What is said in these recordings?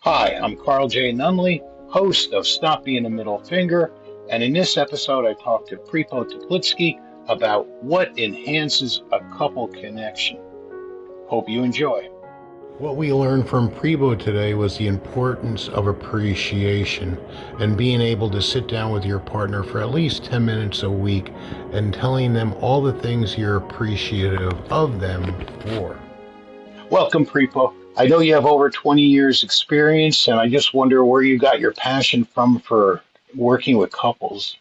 Hi, I'm Carl J Nunley, host of Stop Being a Middle Finger, and in this episode I talk to Pripo about what enhances a couple connection. Hope you enjoy. What we learned from Pripo today was the importance of appreciation and being able to sit down with your partner for at least 10 minutes a week and telling them all the things you're appreciative of them for. Welcome, Pripo. I know you have over 20 years experience, and I just wonder where you got your passion from for working with couples.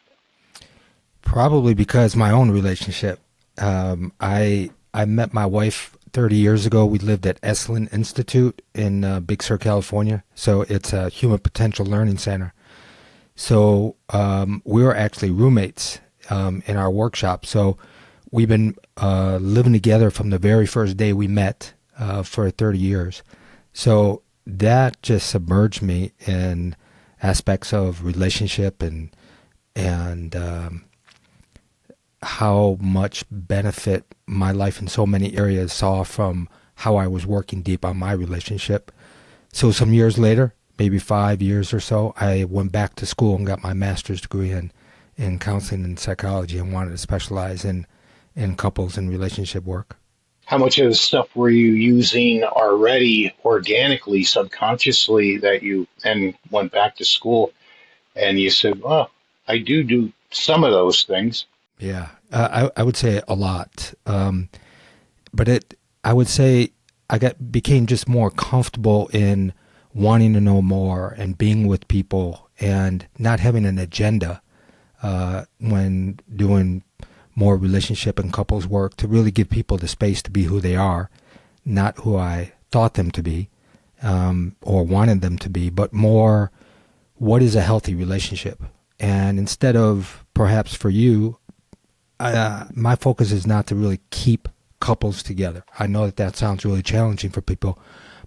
Probably because my own relationship. I met my wife 30 years ago. We lived at Esalen Institute in Big Sur, California. So it's a human potential learning center. So we were actually roommates in our workshop. So we've been living together from the very first day we met for 30 years. So that just submerged me in aspects of relationship and how much benefit my life in so many areas saw from how I was working deep on my relationship. So some years later, maybe 5 years or so, I went back to school and got my master's degree in counseling and psychology and wanted to specialize in couples and relationship work. How much of the stuff were you using already organically, subconsciously, that you then went back to school and you said, "Oh, I do some of those things." Yeah, I would say a lot. But I would say became just more comfortable in wanting to know more and being with people and not having an agenda when doing more relationship and couples work, to really give people the space to be who they are, not who I thought them to be or wanted them to be, but more what is a healthy relationship. And instead of, perhaps for you, my focus is not to really keep couples together. I know that sounds really challenging for people.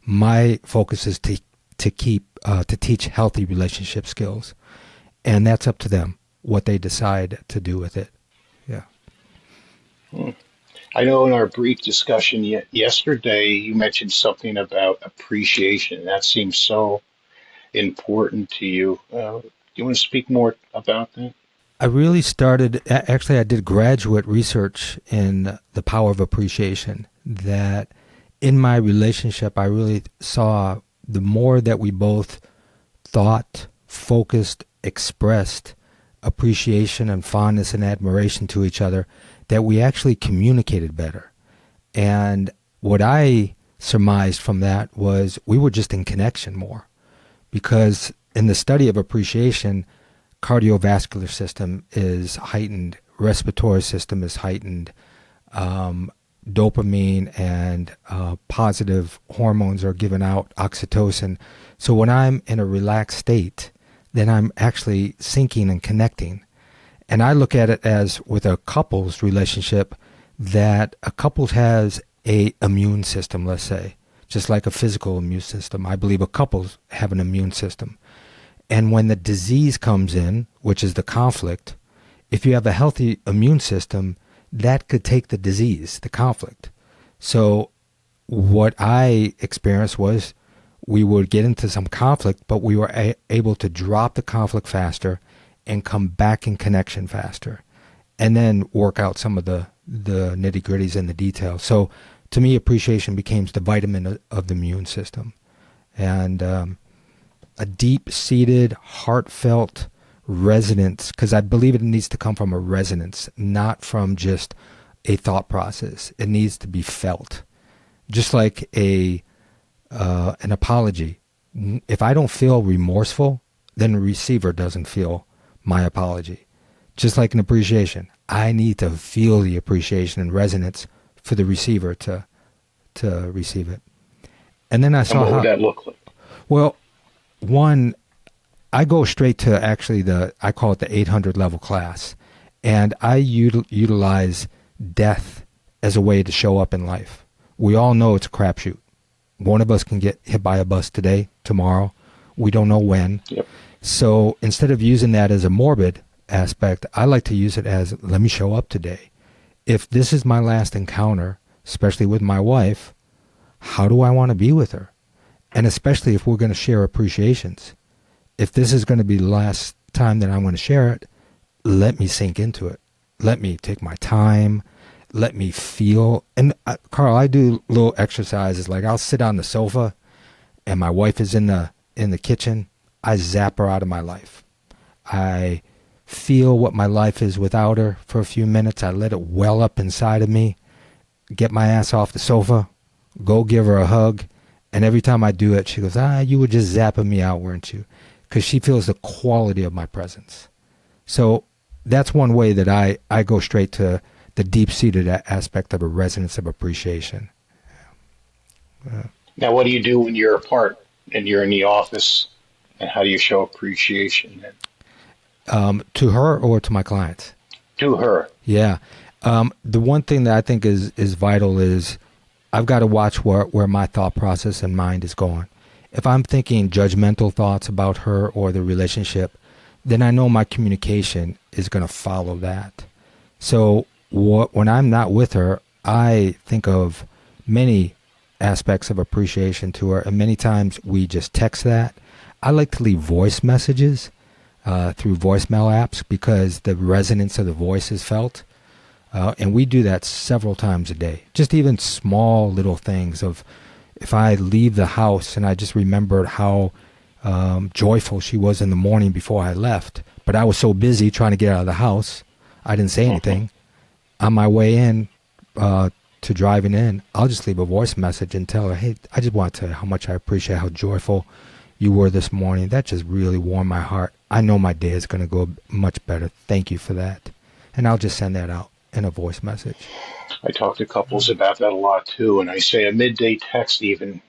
My focus is to teach healthy relationship skills, and that's up to them what they decide to do with it. Yeah. I know in our brief discussion yesterday, you mentioned something about appreciation. That seems so important to you. Do you want to speak more about that? I really I did graduate research in the power of appreciation, that in my relationship, I really saw the more that we both thought, focused, expressed appreciation and fondness and admiration to each other, that we actually communicated better. And what I surmised from that was we were just in connection more, because in the study of appreciation, cardiovascular system is heightened, respiratory system is heightened, dopamine and positive hormones are given out, oxytocin. So when I'm in a relaxed state, then I'm actually syncing and connecting. And I look at it as, with a couple's relationship, that a couple has a immune system, let's say, just like a physical immune system. I believe a couple have an immune system. And when the disease comes in, which is the conflict, if you have a healthy immune system, that could take the disease, the conflict. So what I experienced was we would get into some conflict, but we were able to drop the conflict faster and come back in connection faster, and then work out some of the nitty-gritties and the details. So to me, appreciation becomes the vitamin of the immune system. And a deep-seated, heartfelt resonance, because I believe it needs to come from a resonance, not from just a thought process. It needs to be felt. Just like an apology. If I don't feel remorseful, then the receiver doesn't feel my apology. Just like an appreciation, I need to feel the appreciation and resonance for the receiver to receive it. And then I saw what would that look like? Well, one, I go straight to actually I call it the 800 level class, and I utilize death as a way to show up in life. We all know it's a crapshoot. One of us can get hit by a bus today, tomorrow. We don't know when. Yep. So instead of using that as a morbid aspect, I like to use it as, let me show up today. If this is my last encounter, especially with my wife, how do I want to be with her? And especially if we're going to share appreciations. If this is going to be the last time that I'm going to share it, let me sink into it. Let me take my time. Let me feel. And Carl, I do little exercises. Like I'll sit on the sofa and my wife is in the kitchen. I zap her out of my life. I feel what my life is without her for a few minutes. I let it well up inside of me, get my ass off the sofa, go give her a hug. And every time I do it, she goes, you were just zapping me out, weren't you? Because she feels the quality of my presence. So that's one way that I go straight to the deep-seated aspect of a resonance of appreciation. Now, what do you do when you're apart and you're in the office, and how do you show appreciation then? To her or to my clients? To her. Yeah. The one thing that I think is vital is I've got to watch where my thought process and mind is going. If I'm thinking judgmental thoughts about her or the relationship, then I know my communication is going to follow that. So when I'm not with her, I think of many aspects of appreciation to her, and many times we just text that. I like to leave voice messages through voicemail apps because the resonance of the voice is felt. And we do that several times a day. Just even small little things of if I leave the house and I just remembered how joyful she was in the morning before I left, but I was so busy trying to get out of the house, I didn't say anything. On my way in to driving in, I'll just leave a voice message and tell her, hey, I just want to tell you how much I appreciate how joyful you were this morning. That just really warmed my heart. I know my day is going to go much better. Thank you for that. And I'll just send that out in a voice message. I talk to couples about that a lot too, and I say a midday text even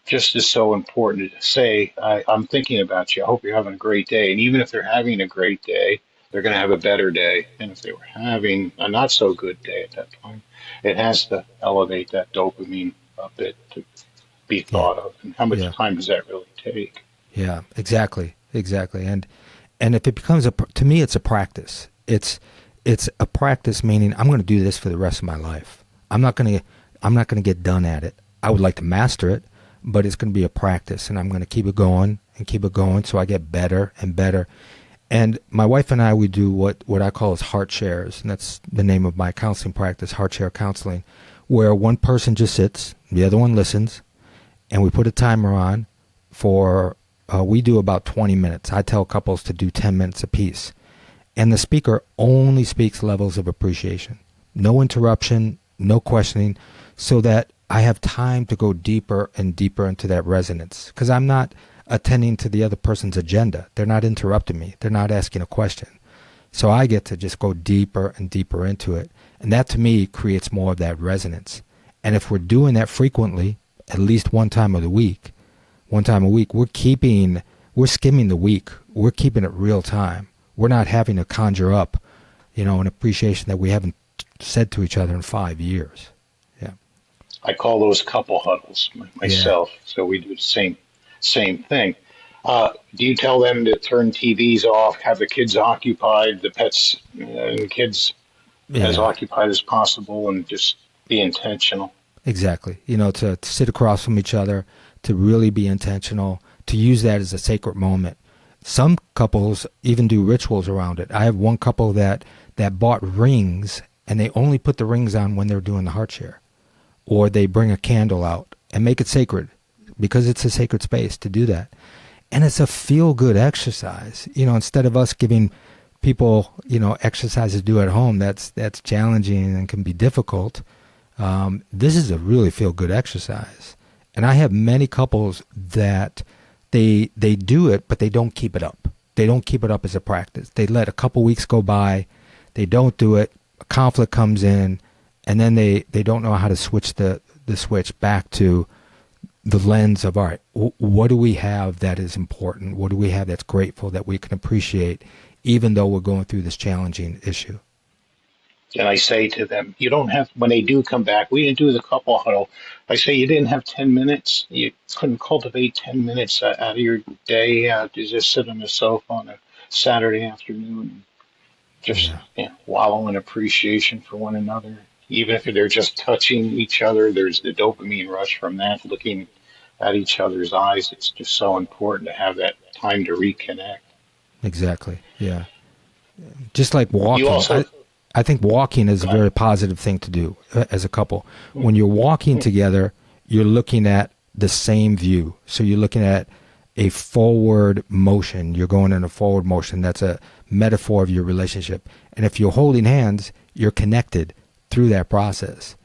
just is so important to say, I'm thinking about you. I hope you're having a great day. And even if they're having a great day, they're going to have a better day. And if they were having a not so good day at that time, it has to elevate that dopamine a bit to be Yeah. thought of. And how much Yeah. time does that really take? Yeah, exactly. And if it becomes to me, it's a practice. It's a practice, meaning I'm going to do this for the rest of my life. I'm not going to get done at it. I would like to master it, but it's going to be a practice, and I'm going to keep it going and keep it going so I get better and better. And my wife and I, we do what I call is heart shares, and that's the name of my counseling practice, heart share counseling, where one person just sits, the other one listens, and we put a timer on for, we do about 20 minutes. I tell couples to do 10 minutes apiece. And the speaker only speaks levels of appreciation. No interruption, no questioning, so that I have time to go deeper and deeper into that resonance. Because I'm not attending to the other person's agenda. They're not interrupting me. They're not asking a question. So I get to just go deeper and deeper into it. And that to me creates more of that resonance. And if we're doing that frequently, at least one time a week, we're skimming the week. We're keeping it real time. We're not having to conjure up, an appreciation that we haven't said to each other in 5 years. Yeah. I call those couple huddles myself. Yeah. So we do the same thing. Do you tell them to turn TVs off, have the kids occupied, the pets and kids as Yeah. occupied as possible, and just be intentional? Exactly. To sit across from each other, to really be intentional, to use that as a sacred moment. Some couples even do rituals around it. I have one couple that bought rings, and they only put the rings on when they're doing the heart share. Or they bring a candle out and make it sacred, because it's a sacred space to do that. And it's a feel-good exercise. Instead of us giving people, exercises to do at home, that's challenging and can be difficult. This is a really feel-good exercise. And I have many couples that they do it, but they don't keep it up. They don't keep it up as a practice. They let a couple weeks go by. They don't do it. A conflict comes in, and then they don't know how to switch the switch back to the lens of, all right, what do we have that is important? What do we have that's grateful, that we can appreciate, even though we're going through this challenging issue? And I say to them, you don't have, when they do come back, we didn't do the couple huddle. I say, you didn't have 10 minutes. You couldn't cultivate 10 minutes out of your day to just sit on the sofa on a Saturday afternoon and just Yeah. wallow in appreciation for one another. Even if they're just touching each other, there's the dopamine rush from that, looking at each other's eyes. It's just so important to have that time to reconnect. Exactly. Yeah. Just like You walking. also, I think walking is a go ahead. very positive thing to do as a couple. When you're walking together, you're looking at the same view. So you're looking at a forward motion. You're going in a forward motion. That's a metaphor of your relationship. And if you're holding hands, you're connected through that process.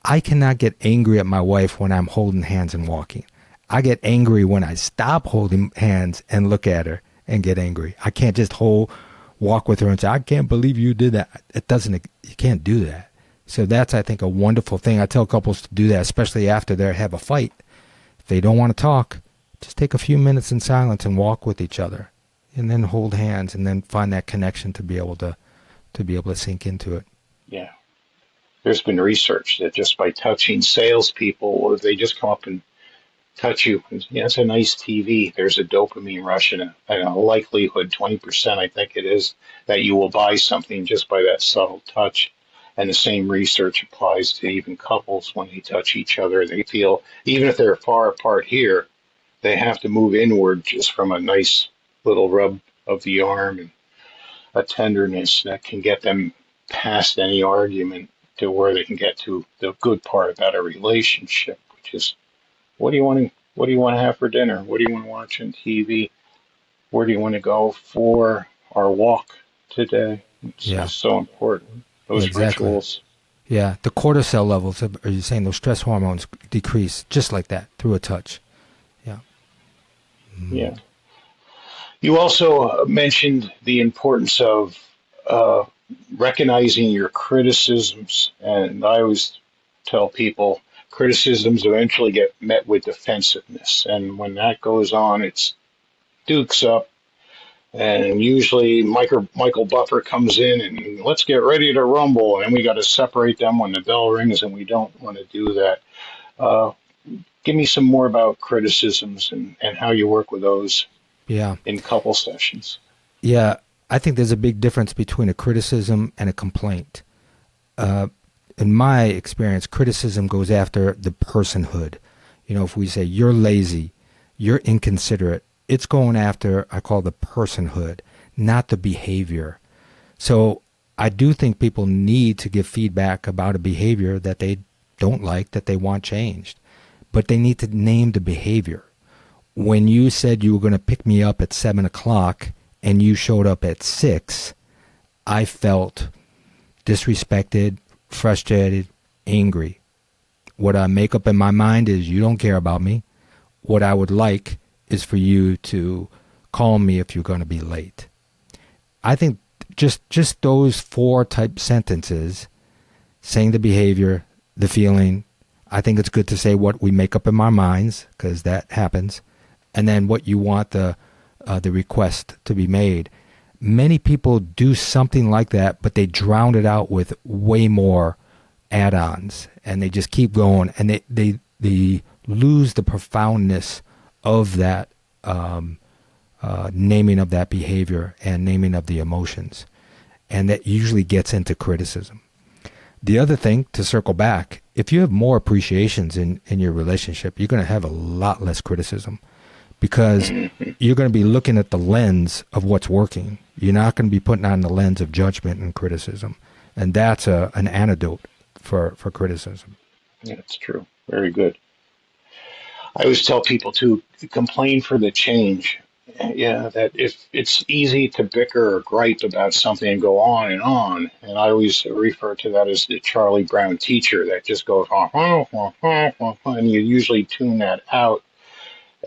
I cannot get angry at my wife when I'm holding hands and walking. I get angry when I stop holding hands and look at her and get angry. I can't just walk with her and say, I can't believe you did that. You can't do that. So that's, I think, a wonderful thing. I tell couples to do that, especially after they have a fight. If they don't want to talk, just take a few minutes in silence and walk with each other, and then hold hands, and then find that connection to be able to sink into it. Yeah. There's been research that just by touching salespeople, or if they just come up and touch you, yeah, it's a nice TV. There's a dopamine rush and a likelihood, 20%, I think it is, that you will buy something just by that subtle touch. And the same research applies to even couples when they touch each other. They feel, even if they're far apart here, they have to move inward just from a nice little rub of the arm and a tenderness that can get them past any argument to where they can get to the good part about a relationship, which is what do you want to have for dinner? What do you want to watch on TV? Where do you want to go for our walk today? It's Yeah. just so important. Yeah, Those exactly. rituals. Yeah, the cortisol levels, are you saying those stress hormones decrease just like that through a touch? Yeah. Yeah. You also mentioned the importance of uh, recognizing your criticisms, and I always tell people criticisms eventually get met with defensiveness, and when that goes on, it's dukes up. And usually Michael Buffer comes in and let's get ready to rumble, and we got to separate them when the bell rings, and we don't want to do that. Uh, Give me some more about criticisms and how you work with those Yeah. in couple sessions. Yeah. I think there's a big difference between a criticism and a complaint. Uh, in my experience, criticism goes after the personhood. If we say you're lazy, you're inconsiderate, it's going after, I call the personhood, not the behavior. So I do think people need to give feedback about a behavior that they don't like, that they want changed. But they need to name the behavior. When you said you were going to pick me up at 7 o'clock and you showed up at 6, I felt disrespected, frustrated, angry. What I make up in my mind is you don't care about me. What I would like is for you to call me if you're going to be late. I think just those 4 type sentences, saying the behavior, the feeling, I think it's good to say what we make up in our minds, because that happens, and then what you want the request to be made. Many people do something like that, but they drown it out with way more add-ons, and they just keep going, and they lose the profoundness of that naming of that behavior and naming of the emotions, and that usually gets into criticism. The other thing, to circle back, if you have more appreciations in your relationship, you're going to have a lot less criticism, because you're going to be looking at the lens of what's working. You're not going to be putting on the lens of judgment and criticism. And that's an antidote for criticism. Yeah, it's true. Very good. I always tell people to complain for the change. Yeah, that if it's easy to bicker or gripe about something and go on, and I always refer to that as the Charlie Brown teacher that just goes and you usually tune that out.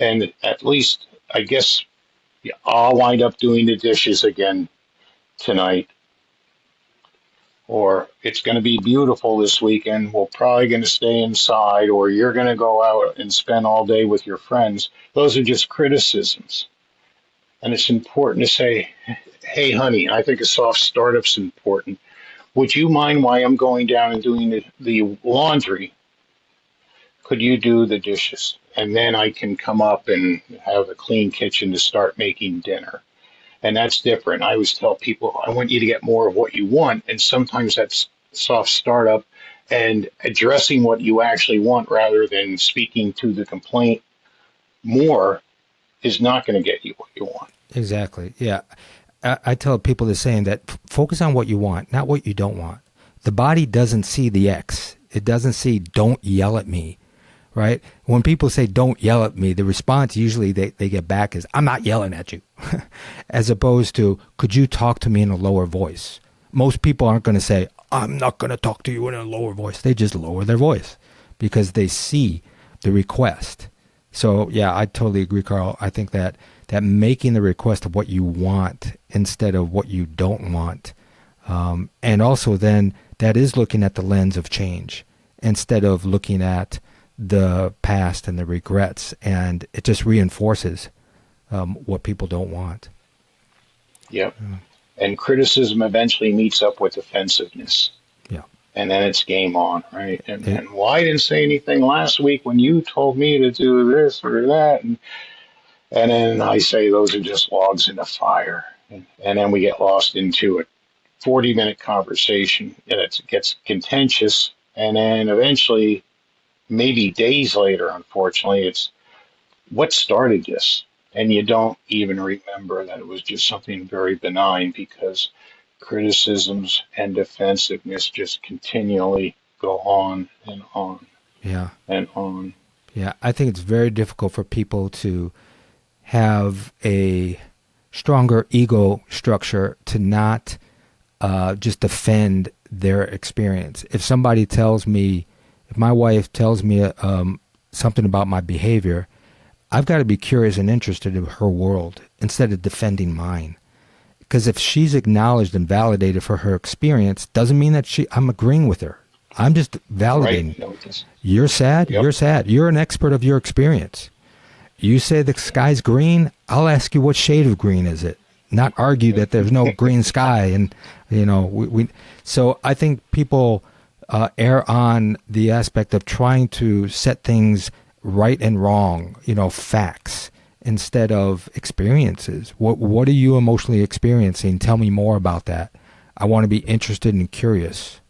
And at least, I guess, I'll wind up doing the dishes again tonight, or it's going to be beautiful this weekend. We're probably going to stay inside, or you're going to go out and spend all day with your friends. Those are just criticisms. And it's important to say, hey, honey, I think a soft startup's important. Would you mind while I'm going down and doing the laundry? Could you do the dishes? And then I can come up and have a clean kitchen to start making dinner. And that's different. I always tell people, I want you to get more of what you want. And sometimes that's soft startup and addressing what you actually want rather than speaking to the complaint more is not going to get you what you want. Exactly. Yeah. I tell people the saying that focus on what you want, not what you don't want. The body doesn't see the X. It doesn't see don't yell at me, right? When people say don't yell at me, the response usually they get back is I'm not yelling at you, as opposed to could you talk to me in a lower voice? Most people aren't going to say I'm not going to talk to you in a lower voice. They just lower their voice because they see the request. So yeah, I totally agree, Carl. I think that making the request of what you want instead of what you don't want, and also then that is looking at the lens of change instead of looking at the past and the regrets, and it just reinforces what people don't want. Yep. And criticism eventually meets up with defensiveness. Yeah. And then it's game on, right? And well, I didn't say anything last week when you told me to do this or that. And then I say those are just logs in a fire. And then we get lost into a 40-minute conversation, and it gets contentious. And then eventually, maybe days later, unfortunately, it's what started this? And you don't even remember that it was just something very benign because criticisms and defensiveness just continually go on and on. Yeah. And on. Yeah. I think it's very difficult for people to have a stronger ego structure to not just defend their experience. If somebody tells me, if my wife tells me something about my behavior, I've got to be curious and interested in her world instead of defending mine. Because if she's acknowledged and validated for her experience, doesn't mean that I'm agreeing with her. I'm just validating. Right. You're sad. Yep. You're sad. You're an expert of your experience. You say the sky's green. I'll ask you what shade of green is it. Not argue that there's no green sky. And so I think people err on the aspect of trying to set things right and wrong, facts instead of experiences. What are you emotionally experiencing? Tell me more about that. I want to be interested and curious.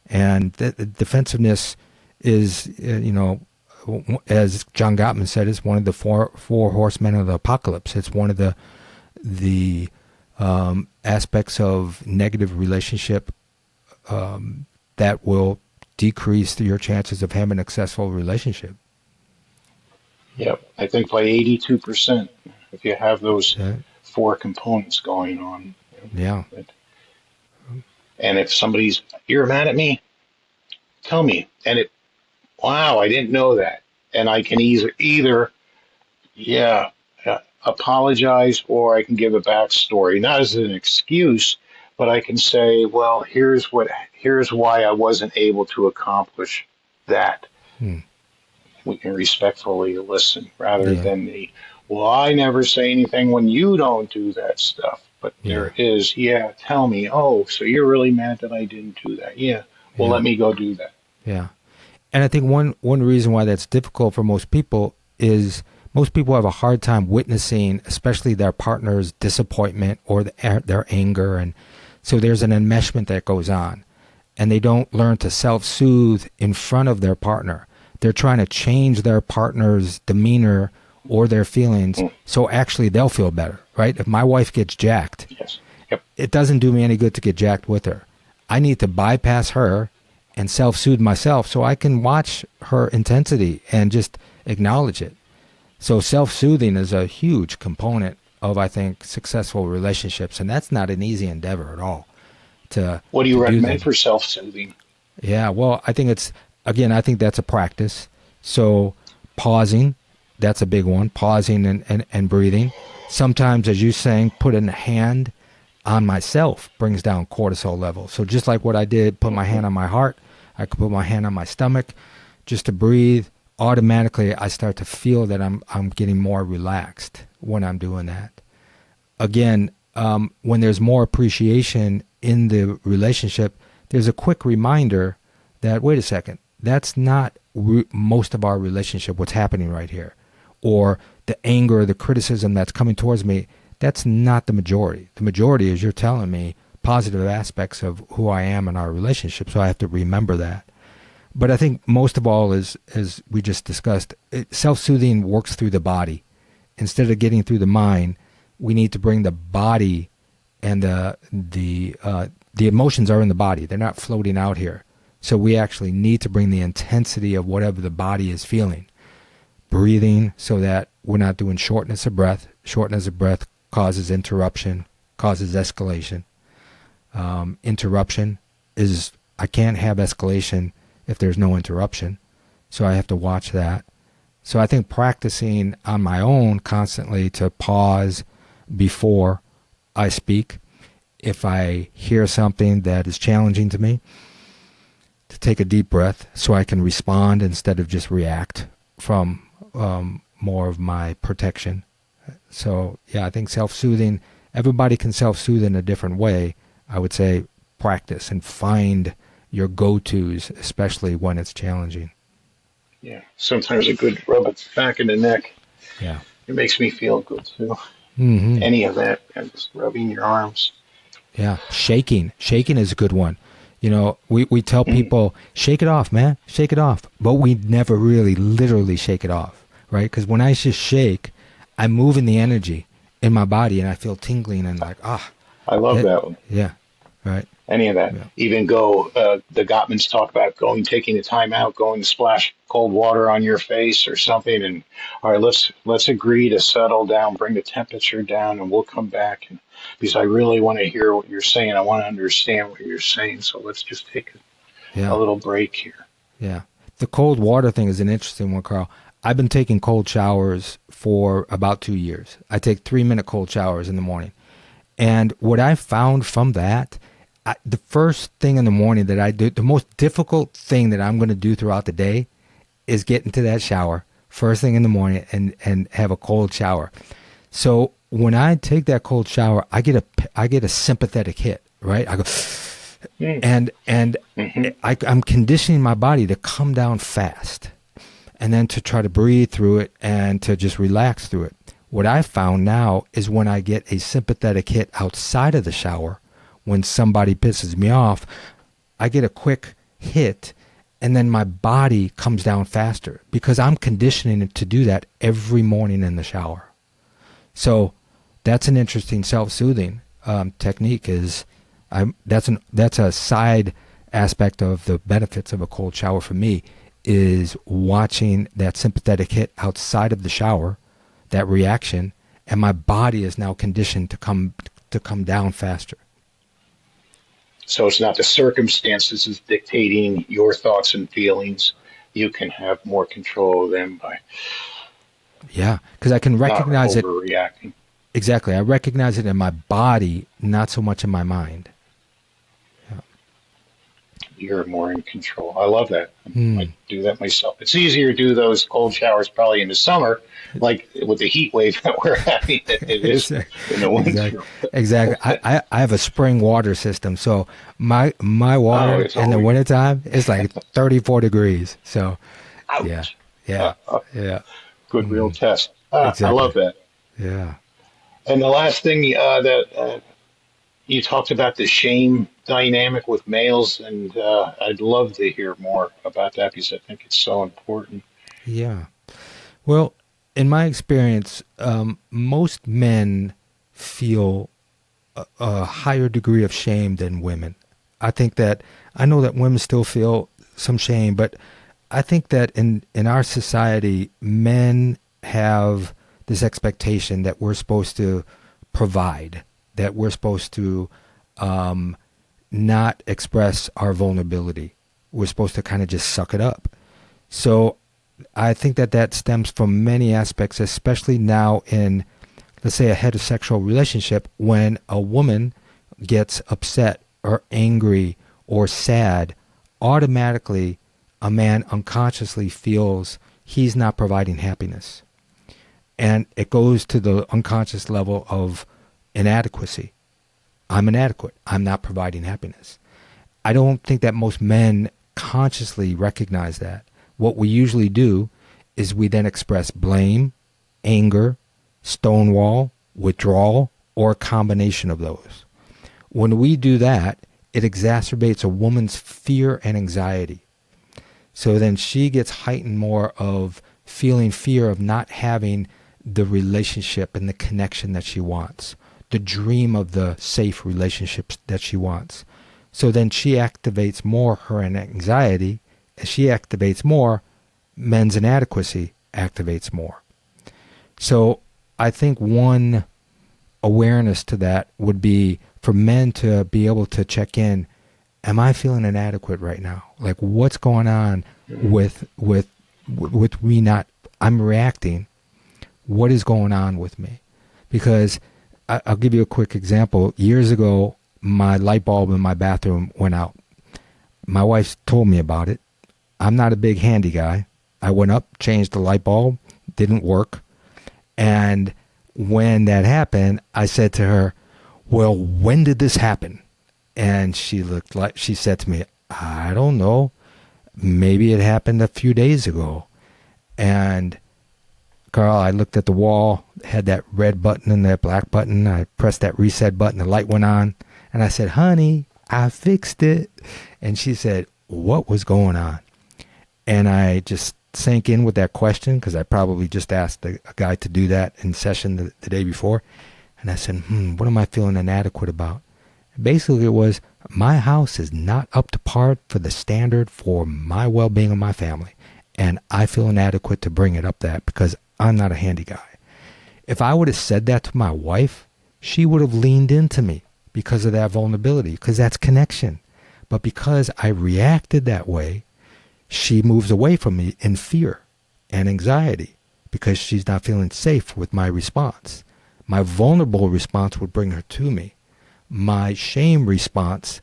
And the defensiveness is, as John Gottman said, it's one of the four horsemen of the apocalypse. It's one of the aspects of negative relationship that will decrease your chances of having a successful relationship. Yep, I think by 82%, if you have those four components going on. Yeah. And if you're mad at me, tell me. And wow, I didn't know that. And I can either apologize, or I can give a backstory, not as an excuse, but I can say, well, here's why I wasn't able to accomplish that. We can respectfully listen rather than I never say anything when you don't do that stuff. But there is, tell me, so you're really mad that I didn't do that. Let me go do that. Yeah. And I think one reason why that's difficult for most people is most people have a hard time witnessing, especially their partner's disappointment or their anger. And so there's an enmeshment that goes on, and they don't learn to self-soothe in front of their partner. They're trying to change their partner's demeanor or their feelings so actually they'll feel better, right? If my wife gets jacked, it doesn't do me any good to get jacked with her. I need to bypass her and self-soothe myself so I can watch her intensity and just acknowledge it. So self-soothing is a huge component of, I think, successful relationships, and that's not an easy endeavor at all. What do you recommend for self-soothing? Yeah, well, I think that's a practice. So pausing, that's a big one. Pausing and breathing. Sometimes, as you're saying, putting a hand on myself brings down cortisol levels. So just like what I did, put my hand on my heart, I could put my hand on my stomach just to breathe. Automatically, I start to feel that I'm getting more relaxed when I'm doing that. Again, when there's more appreciation in the relationship, there's a quick reminder that, wait a second, that's not most of our relationship, what's happening right here. Or the anger, the criticism that's coming towards me, that's not the majority. The majority is you're telling me positive aspects of who I am in our relationship, so I have to remember that. But I think most of all is, as we just discussed, self-soothing works through the body. Instead of getting through the mind, we need to bring the body, and the emotions are in the body. They're not floating out here. So we actually need to bring the intensity of whatever the body is feeling. Breathing, so that we're not doing shortness of breath. Shortness of breath causes interruption, causes escalation. Interruption is, I can't have escalation if there's no interruption. So I have to watch that. So I think practicing on my own constantly to pause before I speak. If I hear something that is challenging to me, to take a deep breath so I can respond instead of just react from more of my protection. So yeah, I think self-soothing, everybody can self-soothe in a different way. I would say practice and find your go-tos, especially when it's challenging. Yeah, sometimes a good rub at the back of the neck. Yeah. It makes me feel good too. Mm-hmm. Any of that, and just rubbing your arms. Yeah, shaking is a good one. You know, we tell people, shake it off, man, shake it off. But we never really literally shake it off, right? Because when I just shake, I'm moving the energy in my body and I feel tingling and like, I love that one. Yeah, right. Any of that. Yeah. Even the Gottmans talk about taking a time out, going to splash cold water on your face or something. And all right, let's agree to settle down, bring the temperature down, and we'll come back. And because I really want to hear what you're saying, I want to understand what you're saying. So let's just take a little break here. Yeah. The cold water thing is an interesting one, Carl. I've been taking cold showers for about 2 years. I take 3-minute cold showers in the morning. And what I found from that, the first thing in the morning that I do, the most difficult thing that I'm going to do throughout the day is get into that shower first thing in the morning and have a cold shower. So when I take that cold shower, I get a sympathetic hit, right? I go, and I'm conditioning my body to come down fast and then to try to breathe through it and to just relax through it. What I found now is when I get a sympathetic hit outside of the shower, when somebody pisses me off, I get a quick hit and then my body comes down faster because I'm conditioning it to do that every morning in the shower. So that's an interesting self-soothing technique. That's a side aspect of the benefits of a cold shower for me, is watching that sympathetic hit outside of the shower, that reaction, and my body is now conditioned to come down faster. So it's not the circumstances is dictating your thoughts and feelings. You can have more control of them by because I can recognize not overreacting. Exactly. I recognize it in my body, not so much in my mind. Yeah. You're more in control. I love that. I might do that myself. It's easier to do those cold showers probably in the summer, like with the heat wave that we're having. It is in the winter. Exactly. I have a spring water system, so my water in the wintertime is like 34 degrees. So, ouch. Yeah. Good real test. Exactly. I love that. Yeah. And the last thing that you talked about, the shame dynamic with males, and I'd love to hear more about that because I think it's so important. Yeah. Well, in my experience, most men feel a higher degree of shame than women. I know that women still feel some shame, but I think that in our society, men have this expectation that we're supposed to provide, that we're supposed to not express our vulnerability. We're supposed to kind of just suck it up. So I think that stems from many aspects, especially now in, let's say, a heterosexual relationship. When a woman gets upset or angry or sad, automatically a man unconsciously feels he's not providing happiness. And it goes to the unconscious level of inadequacy. I'm inadequate. I'm not providing happiness. I don't think that most men consciously recognize that. What we usually do is we then express blame, anger, stonewall, withdrawal, or a combination of those. When we do that, it exacerbates a woman's fear and anxiety. So then she gets heightened more of feeling fear of not having the relationship and the connection that she wants, the dream of the safe relationships that she wants. So then she activates more her anxiety. As she activates more, men's inadequacy activates more. So I think one awareness to that would be for men to be able to check in. Am I feeling inadequate right now? Like, what's going on with me not, I'm reacting. What is going on with me? Because I'll give you a quick example. Years ago, my light bulb in my bathroom went out. My wife told me about it. I'm not a big handy guy. I went up, changed the light bulb, didn't work. And when that happened, I said to her, well, when did this happen? And she said to me, I don't know. Maybe it happened a few days ago. And Carl, I looked at the wall, had that red button and that black button. I pressed that reset button, the light went on. And I said, honey, I fixed it. And she said, what was going on? And I just sank in with that question because I probably just asked a guy to do that in session the day before. And I said, what am I feeling inadequate about? Basically, it was my house is not up to par for the standard for my well-being of my family. And I feel inadequate to bring it up that because I'm not a handy guy. If I would have said that to my wife, she would have leaned into me because of that vulnerability, because that's connection. But because I reacted that way, she moves away from me in fear and anxiety because she's not feeling safe with my response. My vulnerable response would bring her to me. My shame response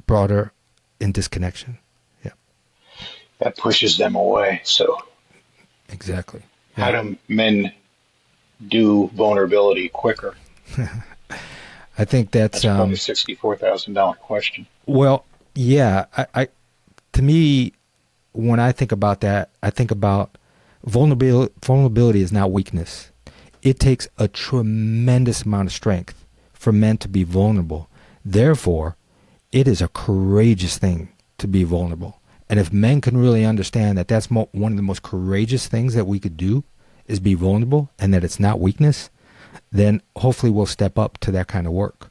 brought her in disconnection. Yeah. That pushes them away. So Exactly. Yeah. How do men do vulnerability quicker? I think that's probably a $64,000 question. Well, yeah. I to me, when I think about that, I think about vulnerability. Vulnerability is not weakness. It takes a tremendous amount of strength for men to be vulnerable. Therefore, it is a courageous thing to be vulnerable. And if men can really understand that that's one of the most courageous things that we could do is be vulnerable and that it's not weakness, then hopefully we'll step up to that kind of work.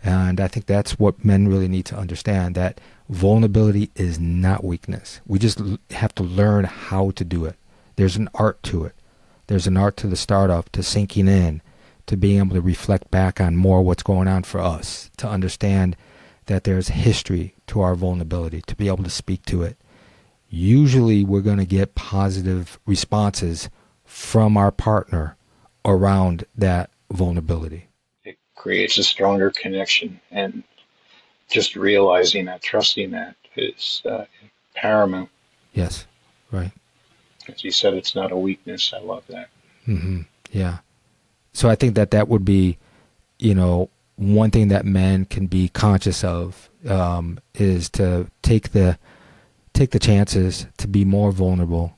And I think that's what men really need to understand, that vulnerability is not weakness. We just have to learn how to do it. There's an art to it. There's an art to the startup, to sinking in, to being able to reflect back on more what's going on for us, to understand that there's history to our vulnerability, to be able to speak to it. Usually we're going to get positive responses from our partner around that vulnerability. It creates a stronger connection, and just realizing that, trusting that is paramount. Yes, right. As you said, it's not a weakness. I love that. Mm-hmm. Yeah. So I think that would be, one thing that men can be conscious of is to take the chances to be more vulnerable,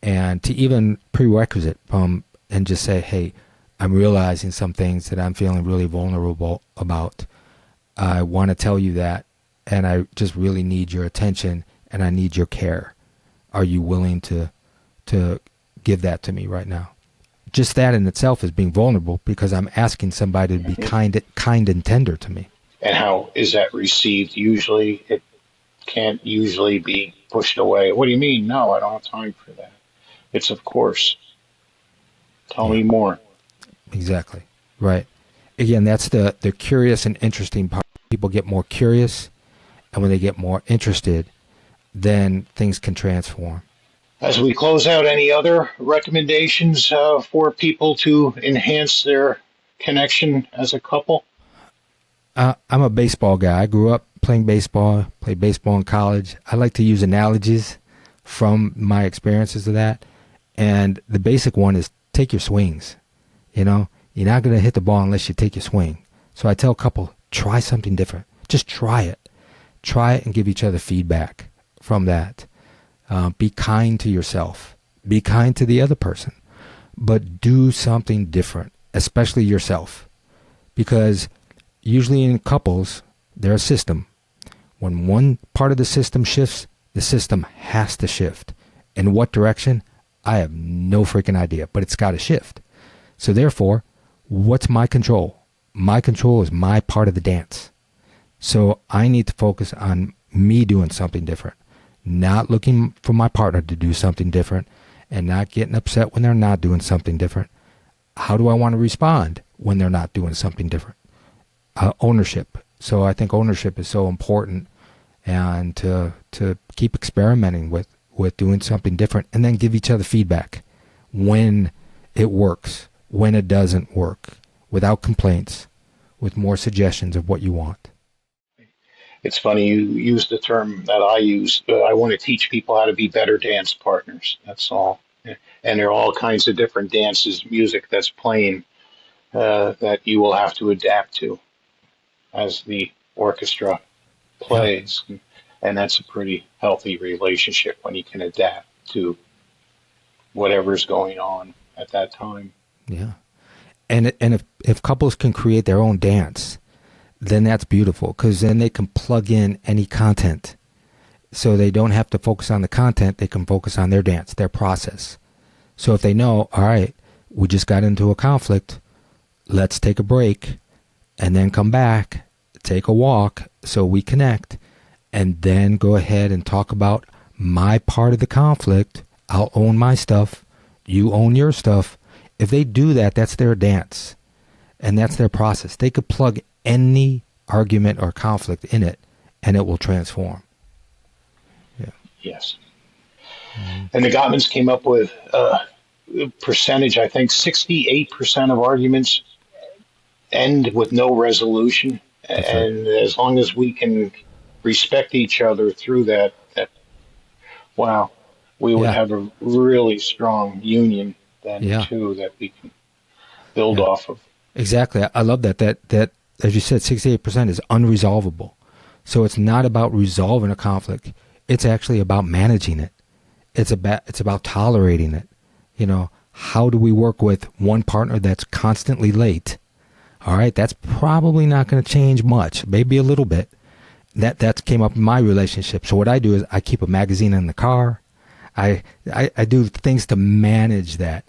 and to even prerequisite and just say, hey, I'm realizing some things that I'm feeling really vulnerable about. I want to tell you that, and I just really need your attention, and I need your care. Are you willing to give that to me right now? Just that in itself is being vulnerable, because I'm asking somebody to be kind and tender to me. And how is that received? Usually, it can't usually be pushed away. What do you mean? No, I don't have time for that. It's of course. Tell me more. Exactly. Right. Again, that's the curious and interesting part. People get more curious, and when they get more interested, then things can transform. As we close out, any other recommendations for people to enhance their connection as a couple? I'm a baseball guy. I grew up playing baseball, played baseball in college. I like to use analogies from my experiences of that. And the basic one is take your swings. You're not going to hit the ball unless you take your swing. So I tell a couple, try something different. Just try it. Try it and give each other feedback from that. Be kind to yourself. Be kind to the other person. But do something different, especially yourself. Because usually in couples, they're a system. When one part of the system shifts, The system has to shift. In what direction? I have no freaking idea, but it's got to shift. So therefore, what's my control? My control is my part of the dance. So I need to focus on me doing something different, not looking for my partner to do something different, and not getting upset when they're not doing something different. How do I want to respond when they're not doing something different? Ownership. So I think ownership is so important, and to keep experimenting with doing something different, and then give each other feedback when it works, when it doesn't work, without complaints, with more suggestions of what you want. It's funny you use the term that I use. I want to teach people how to be better dance partners. That's all. And there are all kinds of different dances, music that's playing that you will have to adapt to as the orchestra plays. Yeah. And that's a pretty healthy relationship when you can adapt to whatever's going on at that time. Yeah. And if couples can create their own dance, then that's beautiful, because then they can plug in any content. So they don't have to focus on the content, they can focus on their dance, their process. So if they know, all right, we just got into a conflict, let's take a break, and then come back, take a walk so we connect, and then go ahead and talk about my part of the conflict. I'll own my stuff, you own your stuff. If they do that, that's their dance, and that's their process. They could plug any argument or conflict in it, and it will transform. Yeah. Yes. And the Gottmans came up with a percentage. I think 68% of arguments end with no resolution. That's and right. As long as we can respect each other through that wow, we would have a really strong union then too, that we can build off of. Exactly. I love that as you said, 68% is unresolvable. So it's not about resolving a conflict. It's actually about managing it. It's about tolerating it. You know, how do we work with one partner that's constantly late? All right, that's probably not going to change much, maybe a little bit. That came up in my relationship. So what I do is I keep a magazine in the car. I do things to manage that.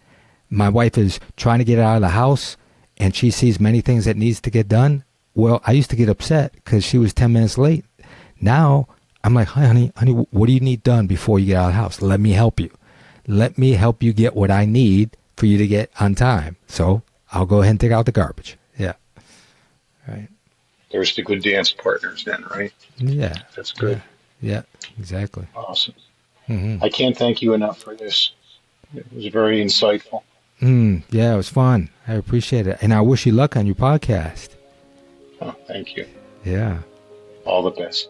My wife is trying to get out of the house, and she sees many things that needs to get done. Well, I used to get upset because she was 10 minutes late. Now I'm like, hi, honey, what do you need done before you get out of the house? Let me help you. Let me help you get what I need for you to get on time. So I'll go ahead and take out the garbage. Yeah. Right. There's the good dance partners then, right? Yeah. That's good. Yeah, exactly. Awesome. Mm-hmm. I can't thank you enough for this. It was very insightful. Yeah, it was fun. I appreciate it. And I wish you luck on your podcast. Oh, thank you. Yeah. All the best.